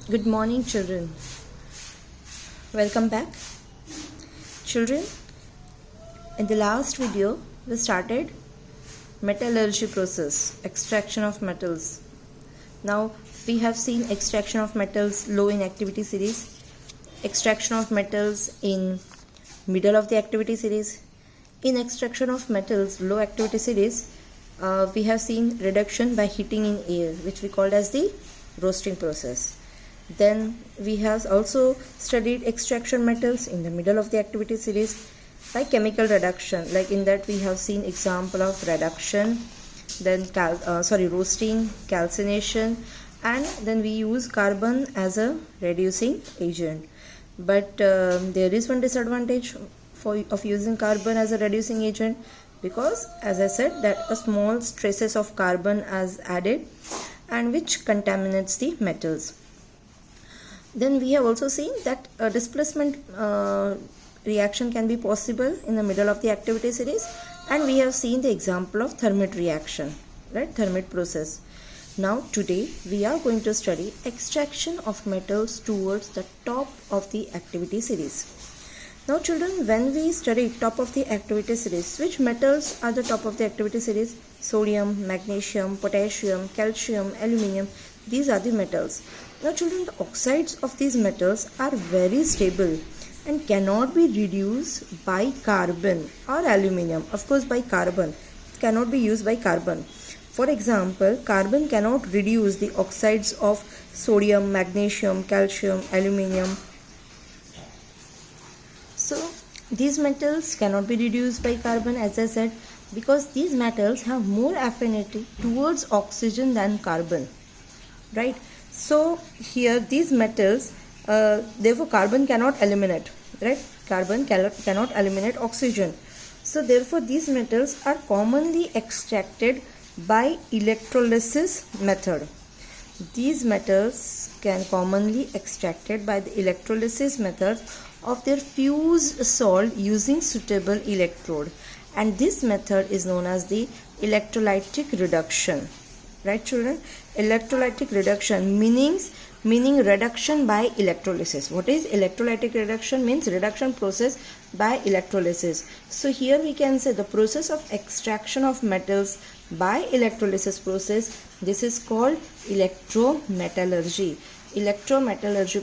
Good morning, children. Welcome back. Children, in the last video, we started metallurgy process, extraction of metals. Now, we have seen extraction of metals low in activity series, extraction of metals in middle of the activity series. In extraction of metals low activity series, we have seen reduction by heating in air, which we called as the roasting process. Then we have also studied extraction metals in the middle of the activity series by chemical reduction. Like in that we have seen example of reduction, then roasting, calcination, and then we use carbon as a reducing agent. But there is one disadvantage of using carbon as a reducing agent, because as I said that a small traces of carbon is added and which contaminates the metals. Then we have also seen that a displacement reaction can be possible in the middle of the activity series, and we have seen the example of Thermit reaction, right? Thermit process. Now today we are going to study extraction of metals towards the top of the activity series. Now children, when we study top of the activity series, which metals are the top of the activity series? Sodium, magnesium, potassium, calcium, aluminium. These are the metals. Now children, the oxides of these metals are very stable and cannot be reduced by carbon or aluminium. Of course by carbon. It cannot be used by carbon. For example, carbon cannot reduce the oxides of sodium, magnesium, calcium, aluminium. So these metals cannot be reduced by carbon, as I said, because these metals have more affinity towards oxygen than carbon, right? So here these metals, therefore carbon cannot eliminate, right? Carbon cannot eliminate oxygen. So therefore these metals are commonly extracted by electrolysis method. These metals can commonly extracted by the electrolysis method of their fused salt using suitable electrode, and this method is known as the electrolytic reduction, right children? Electrolytic reduction meaning reduction by electrolysis. What is electrolytic reduction? Means reduction process by electrolysis. So here we can say the process of extraction of metals by electrolysis process, this is called electrometallurgy. Electrometallurgy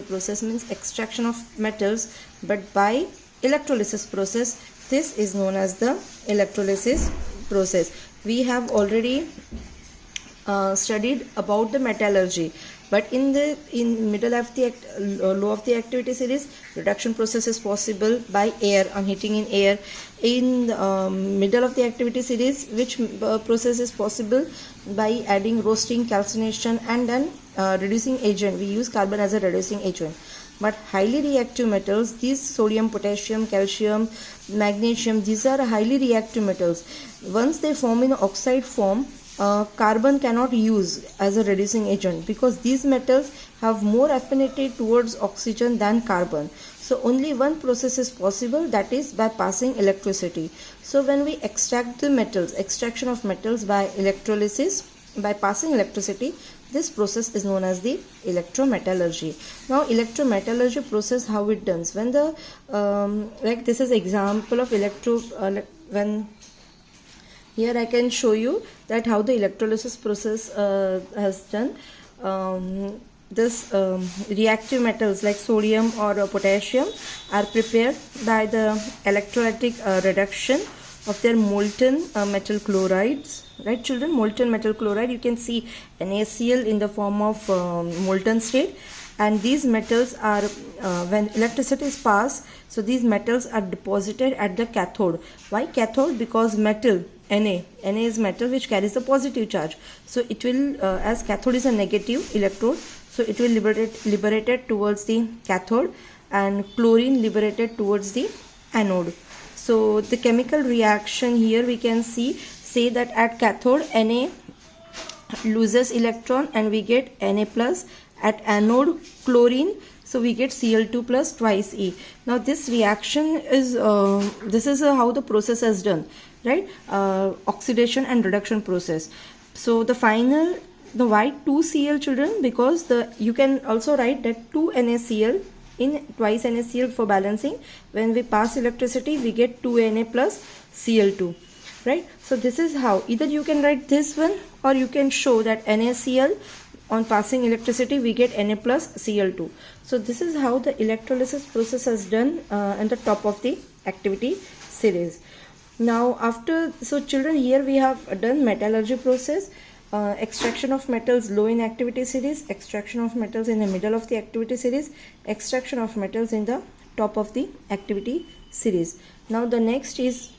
process means extraction of metals but by electrolysis process. This is known as the electrolysis process. We have already studied about the metallurgy, but in middle of the low of the activity series, reduction process is possible by air and heating in air. In middle of the activity series, which process is possible by adding roasting, calcination, and then reducing agent. We use carbon as a reducing agent. But highly reactive metals, these sodium, potassium, calcium, magnesium, these are highly reactive metals. Once they form in oxide form, carbon cannot use as a reducing agent, because these metals have more affinity towards oxygen than carbon. So only one process is possible, that is by passing electricity. So when we extract the metals, extraction of metals by electrolysis, by passing electricity, this process is known as the electrometallurgy. Now electrometallurgy process, how it done? When the like this is example of when here I can show you that how the electrolysis process has done. Reactive metals like sodium or potassium are prepared by the electrolytic reduction of their molten metal chlorides, right children? Molten metal chloride, you can see NaCl in the form of molten state, and these metals are when electricity is passed, so these metals are deposited at the cathode. Why cathode? Because metal Na is metal which carries the positive charge, so it will as cathode is a negative electrode, so it will liberated towards the cathode, and chlorine liberated towards the anode. So the chemical reaction here we can say that at cathode Na loses electron and we get Na plus, at anode chlorine, so we get Cl2 plus twice E. Now this reaction is this is how the process is done, right? Oxidation and reduction process. So the final the why 2Cl, children? Because you can also write that 2 NaCl in twice NaCl for balancing. When we pass electricity, we get 2 Na plus Cl2, right? So this is how, either you can write this one, or you can show that NaCl, on passing electricity we get Na plus Cl2. So this is how the electrolysis process is done at the top of the activity series. Now so children, here we have done metallurgy process, extraction of metals low in activity series, extraction of metals in the middle of the activity series, extraction of metals in the top of the activity series. Now the next is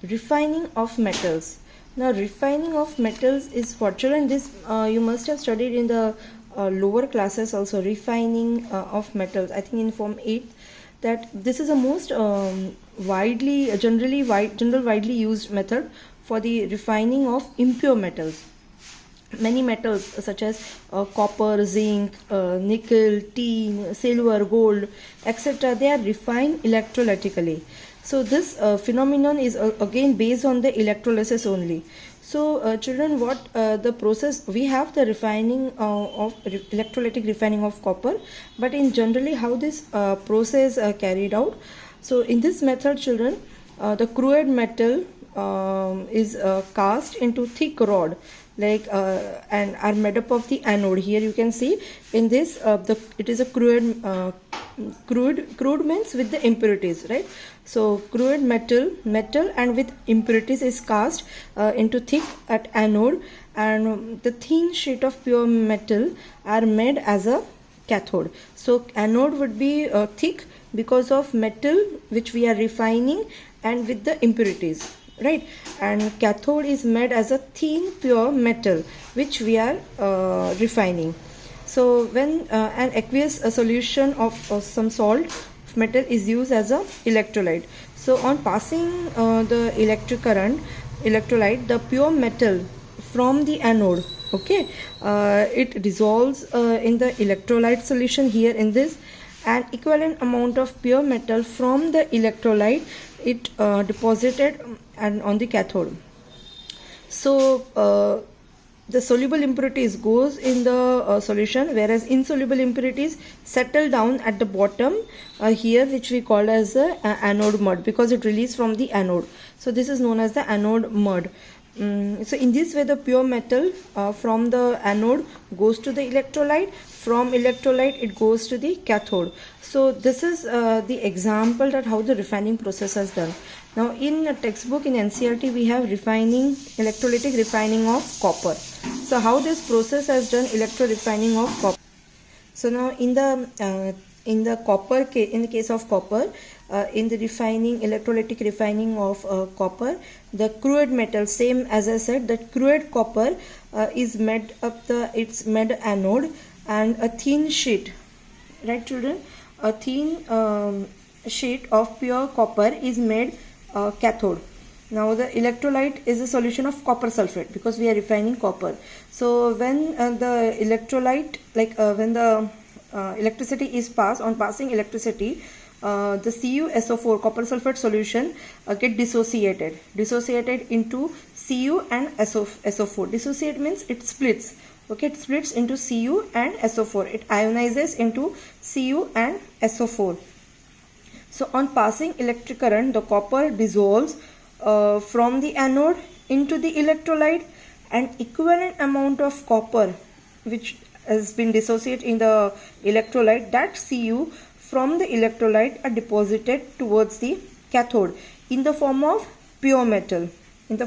refining of metals. Now refining of metals is what, children? This you must have studied in the lower classes also, refining of metals, I think in form 8, that this is a most widely used method for the refining of impure metals. Many metals such as copper, zinc, nickel, tin, silver, gold, etc., they are refined electrolytically. So this phenomenon is again based on the electrolysis only. So children, what the process, we have the refining of electrolytic refining of copper, but in generally how this process carried out. So in this method, children, the crude metal is cast into thick rod, like and are made up of the anode. Here you can see in this it is a crude means with the impurities, right? So crude metal and with impurities is cast into thick at anode, and the thin sheet of pure metal are made as a cathode. So anode would be thick because of metal which we are refining and with the impurities, right? And cathode is made as a thin pure metal which we are refining. So when an aqueous solution of some salt of metal is used as a electrolyte, so on passing the electric current electrolyte, the pure metal from the anode, okay, it dissolves in the electrolyte solution here in this, an equivalent amount of pure metal from the electrolyte it deposited and on the cathode. So the soluble impurities goes in the solution, whereas insoluble impurities settle down at the bottom here, which we call as the anode mud, because it released from the anode. So this is known as the anode mud. So in this way the pure metal from the anode goes to the electrolyte, from electrolyte it goes to the cathode. So this is the example that how the refining process is done. Now in a textbook in NCERT we have refining, electrolytic refining of copper. So how this process has done electro refining of copper. So now in the copper in the case of copper, in the refining, electrolytic refining of copper, the crude metal, same as I said, that crude copper is made up it's made anode, and a thin sheet, right children, a thin sheet of pure copper is made cathode. Now the electrolyte is a solution of copper sulfate, because we are refining copper. So when the electrolyte, like when the electricity is passed, on passing electricity, the CuSO4 copper sulfate solution get dissociated into Cu and SO4. Dissociate means it splits. Okay, it splits into Cu and SO4. It ionizes into Cu and SO4. So on passing electric current, the copper dissolves from the anode into the electrolyte, and equivalent amount of copper which has been dissociated in the electrolyte, that Cu from the electrolyte are deposited towards the cathode in the form of pure metal. In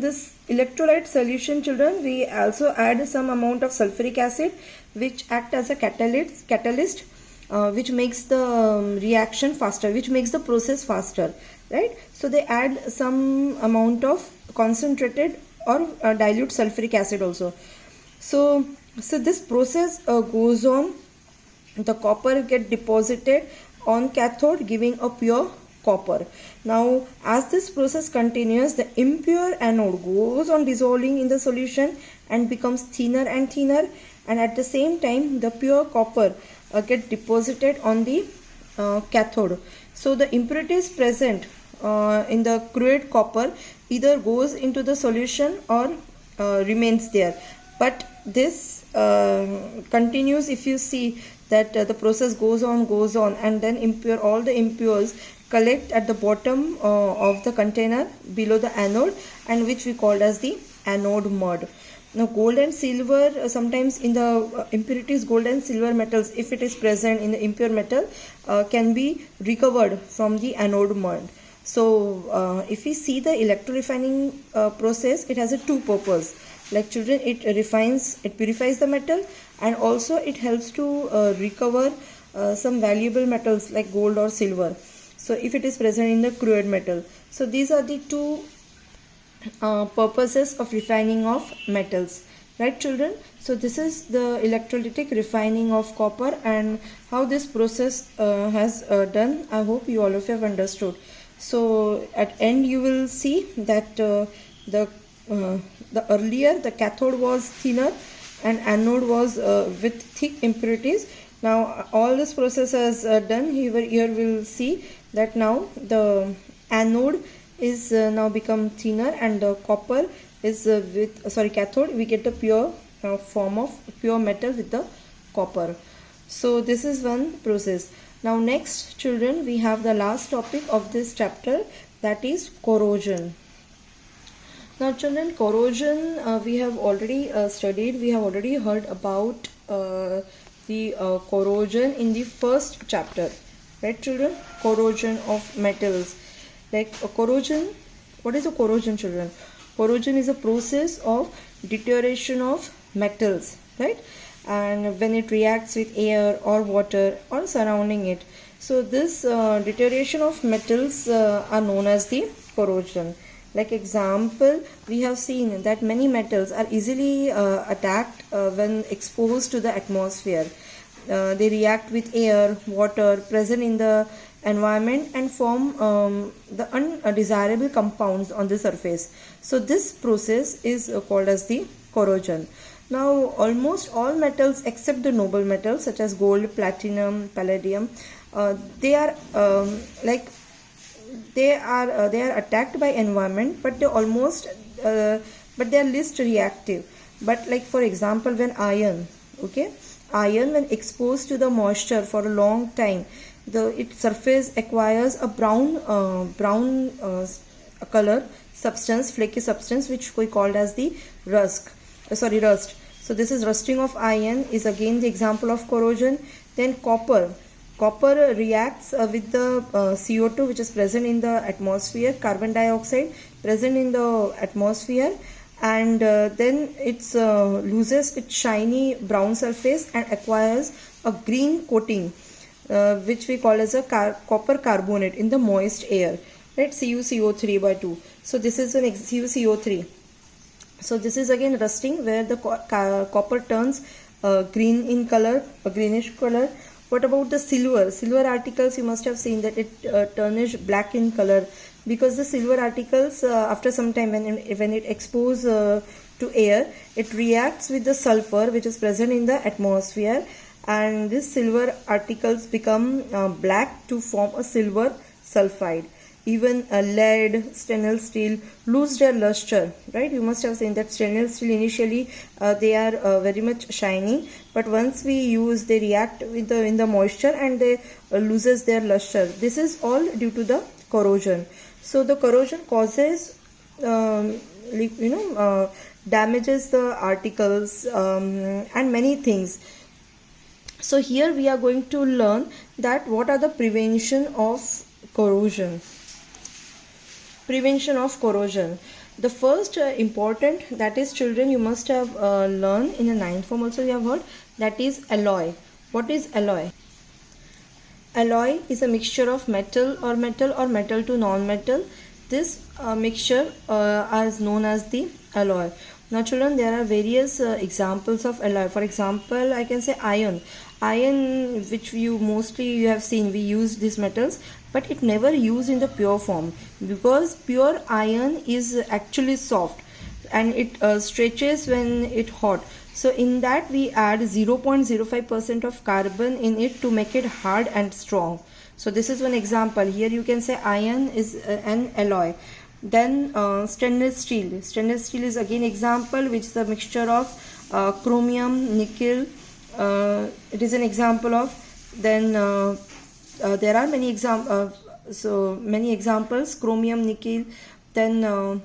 this electrolyte solution, children, we also add some amount of sulfuric acid which act as a catalyst which makes the reaction faster, which makes the process faster, right? So they add some amount of concentrated or dilute sulfuric acid also. So this process goes on. The copper get deposited on cathode, giving a pure copper. Now as this process continues, the impure anode goes on dissolving in the solution and becomes thinner and thinner, and at the same time the pure copper get deposited on the cathode. So the impurities present in the crude copper either goes into the solution or remains there, but this continues. If you see that the process goes on, and then all the impures collect at the bottom of the container below the anode, and which we called as the anode mud. Now gold and silver, sometimes in the impurities, gold and silver metals, if it is present in the impure metal, can be recovered from the anode mud. So if we see the electrorefining process, it has a two purpose. Like children, it purifies the metal, and also it helps to recover some valuable metals like gold or silver. So if it is present in the crude metal. So these are the two purposes of refining of metals, right children? So this is the electrolytic refining of copper, and how this process has done. I hope you all of you have understood. So at end you will see that the earlier the cathode was thinner and anode was with thick impurities. Now all this process has done. Here we'll see that now the anode is now become thinner, and the copper is cathode, we get the pure form of pure metal with the copper. So this is one process. Now next children, we have the last topic of this chapter, that is corrosion. Now children, corrosion we have already studied. We have already heard about the corrosion in the first chapter, right children? Corrosion of metals. Like corrosion, what is a corrosion children? Corrosion is a process of deterioration of metals, right? And when it reacts with air or water or surrounding it. So this deterioration of metals are known as the corrosion. Like example, we have seen that many metals are easily attacked when exposed to the atmosphere. They react with air, water present in the environment and form the undesirable compounds on the surface. So this process is called as the corrosion. Now almost all metals except the noble metals such as gold, platinum, palladium, they are attacked by environment, but they are least reactive. But like for example, when iron when exposed to the moisture for a long time, its surface acquires a brown color substance, flaky substance, which we called as the rust. So this is rusting of iron is again the example of corrosion. Then copper reacts with the CO2 which is present in the atmosphere, carbon dioxide present in the atmosphere, and then it loses its shiny brown surface and acquires a green coating, which we call as a copper carbonate in the moist air, right? CuCO3/2. So this is an CuCO3. So this is again rusting, where the copper turns green in color, a greenish color. What about the silver? Silver articles, you must have seen that it turns black in color, because the silver articles after some time when it exposed to air, it reacts with the sulfur which is present in the atmosphere, and these silver articles become black to form a silver sulfide. Even lead, stainless steel lose their luster, right? You must have seen that stainless steel initially they are very much shiny, but once we use, they react with in the moisture and they loses their luster. This is all due to the corrosion. So the corrosion causes damages the articles and many things. So here we are going to learn that what are the prevention of corrosion. Prevention of corrosion. The first important, that is children, you must have learned in the 9th form also you have heard, that is alloy. What is alloy? Alloy is a mixture of metal or metal to non-metal. This mixture is known as the alloy. Now children, there are various examples of alloy. For example, I can say iron, which you have seen, we use these metals, but it never used in the pure form, because pure iron is actually soft and it stretches when it hot. So in that we add 0.05% of carbon in it to make it hard and strong. So this is one example. Here you can say iron is an alloy. Then stainless steel. Stainless steel is again example, which is a mixture of chromium, nickel. It is an example of. Then there are many many examples: chromium, nickel. Then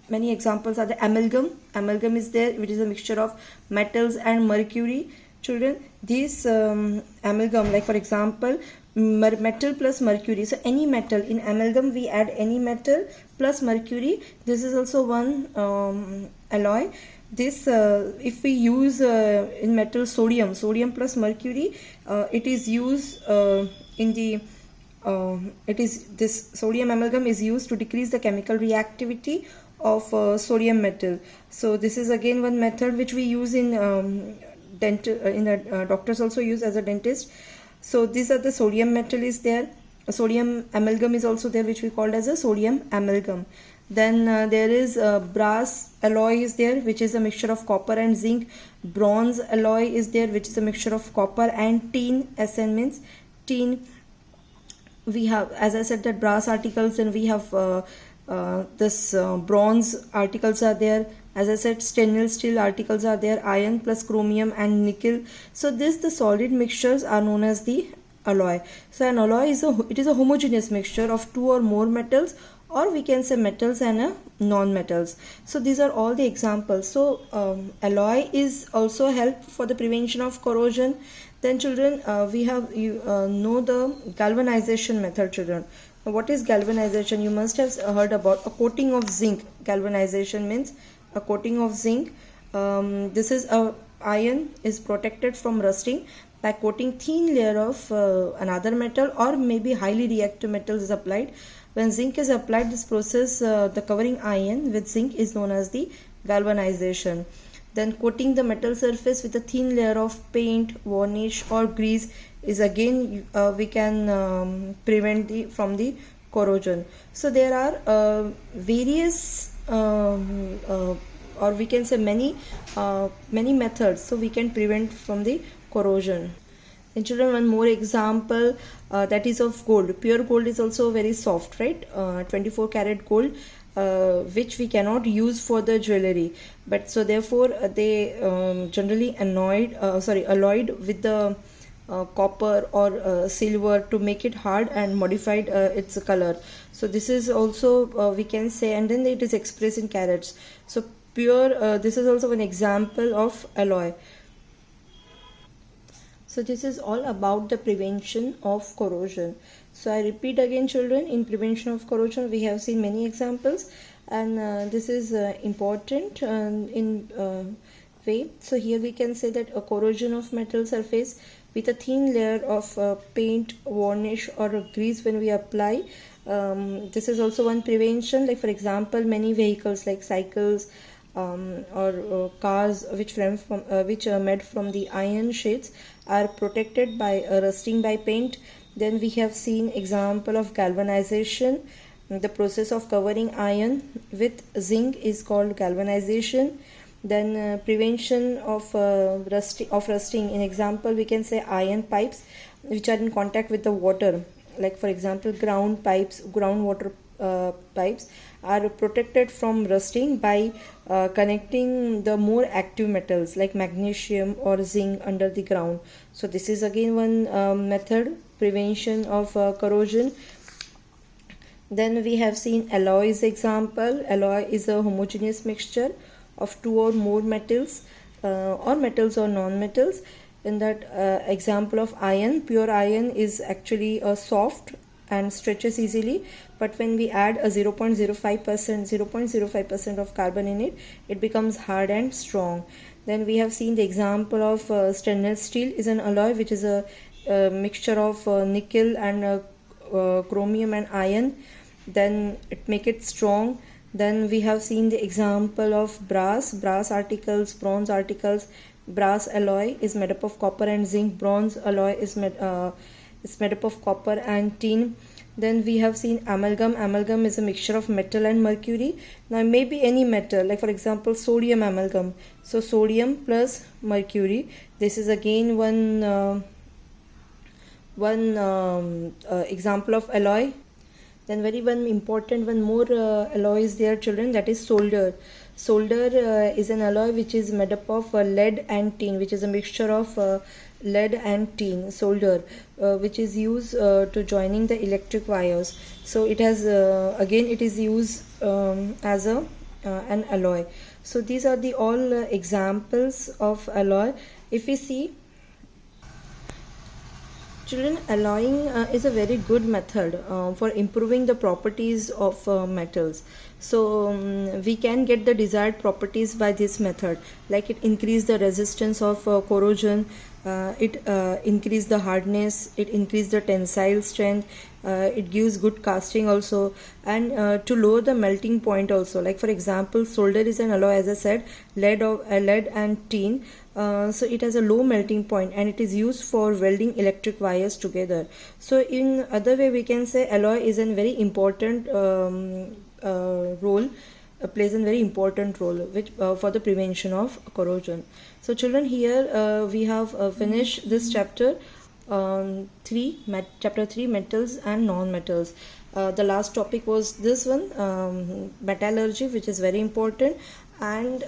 many examples are the amalgam. Amalgam is there, which is a mixture of metals and mercury. Children, these amalgam, like for example, metal plus mercury. So any metal in amalgam, we add any metal plus mercury. This is also one alloy. This if we use in metal sodium plus mercury, it is used in the this sodium amalgam is used to decrease the chemical reactivity of sodium metal. So this is again one method which we use in doctors also use as a dentist. So these are the sodium metal is there. A sodium amalgam is also there, which we called as a sodium amalgam. Then there is brass alloy is there, which is a mixture of copper and zinc. Bronze alloy is there, which is a mixture of copper and tin. Sn means tin. We have, as I said, that brass articles, and we have this bronze articles are there. As I said, stainless steel articles are there, iron plus chromium and nickel. So the solid mixtures are known as the alloy. So an alloy is a homogeneous mixture of two or more metals, or we can say metals and non-metals. So these are all the examples. So alloy is also help for the prevention of corrosion. Then children, we have know the galvanization method. Children, what is galvanization? You must have heard about a coating of zinc. Galvanization means a coating of zinc. This is a iron is protected from rusting by coating thin layer of another metal, or maybe highly reactive metals is applied. When zinc is applied, this process, the covering iron with zinc, is known as the galvanization. Then coating the metal surface with a thin layer of paint, varnish or grease is again we can prevent from the corrosion. So there are various or we can say many methods, so we can prevent from the corrosion. And children, one more example, that is of gold. Pure gold is also very soft, right? 24 karat gold, which we cannot use for the jewelry, but so therefore they generally alloyed with the copper or silver to make it hard and modified its color. So this is also we can say, and then it is expressed in carats. So pure, this is also an example of alloy. So this is all about the prevention of corrosion. So I repeat again, children, in prevention of corrosion we have seen many examples, and this is important in way. So here we can say that a corrosion of metal surface with a thin layer of paint, varnish or grease when we apply. This is also one prevention. Like for example, many vehicles like cycles or cars which are made from the iron sheets are protected by rusting by paint. Then we have seen example of galvanization. The process of covering iron with zinc is called galvanization. Then prevention of rusting. In example, we can say iron pipes which are in contact with the water. Like for example, groundwater pipes are protected from rusting by connecting the more active metals like magnesium or zinc under the ground. So this is again one method, prevention of corrosion. Then we have seen alloys example. Alloy is a homogeneous mixture of two or more metals or metals or non-metals. In that example of iron, pure iron is actually soft and stretches easily, but when we add a 0.05% of carbon in it, it becomes hard and strong. Then we have seen the example of stainless steel is an alloy which is a mixture of nickel and chromium and iron. Then it make it strong. Then we have seen the example of brass articles, bronze articles. Brass alloy is made up of copper and zinc. Bronze alloy is made up of copper and tin. Then we have seen amalgam. Amalgam is a mixture of metal and mercury. Now it may be any metal, like for example sodium amalgam. So sodium plus mercury. This is again one example of alloy. Then one important one more alloy is there, children, that is solder. Solder is an alloy which is made up of lead and tin, which is a mixture of lead and tin, solder, which is used to joining the electric wires. So it has again it is used as a an alloy. So these are the all examples of alloy. If we see, children, alloying is a very good method for improving the properties of metals. So we can get the desired properties by this method, like it increase the resistance of corrosion, it increase the hardness, it increase the tensile strength, it gives good casting also, and to lower the melting point also. Like for example, solder is an alloy, as I said, lead and tin. So it has a low melting point and it is used for welding electric wires together. So in other way we can say alloy is a very important role, plays a very important role which for the prevention of corrosion. So children, here we have finished this chapter 3, chapter 3, metals and non-metals. The last topic was this one, metallurgy, which is very important, and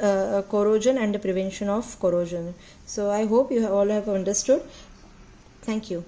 corrosion and the prevention of corrosion. So I hope you all have understood. Thank you.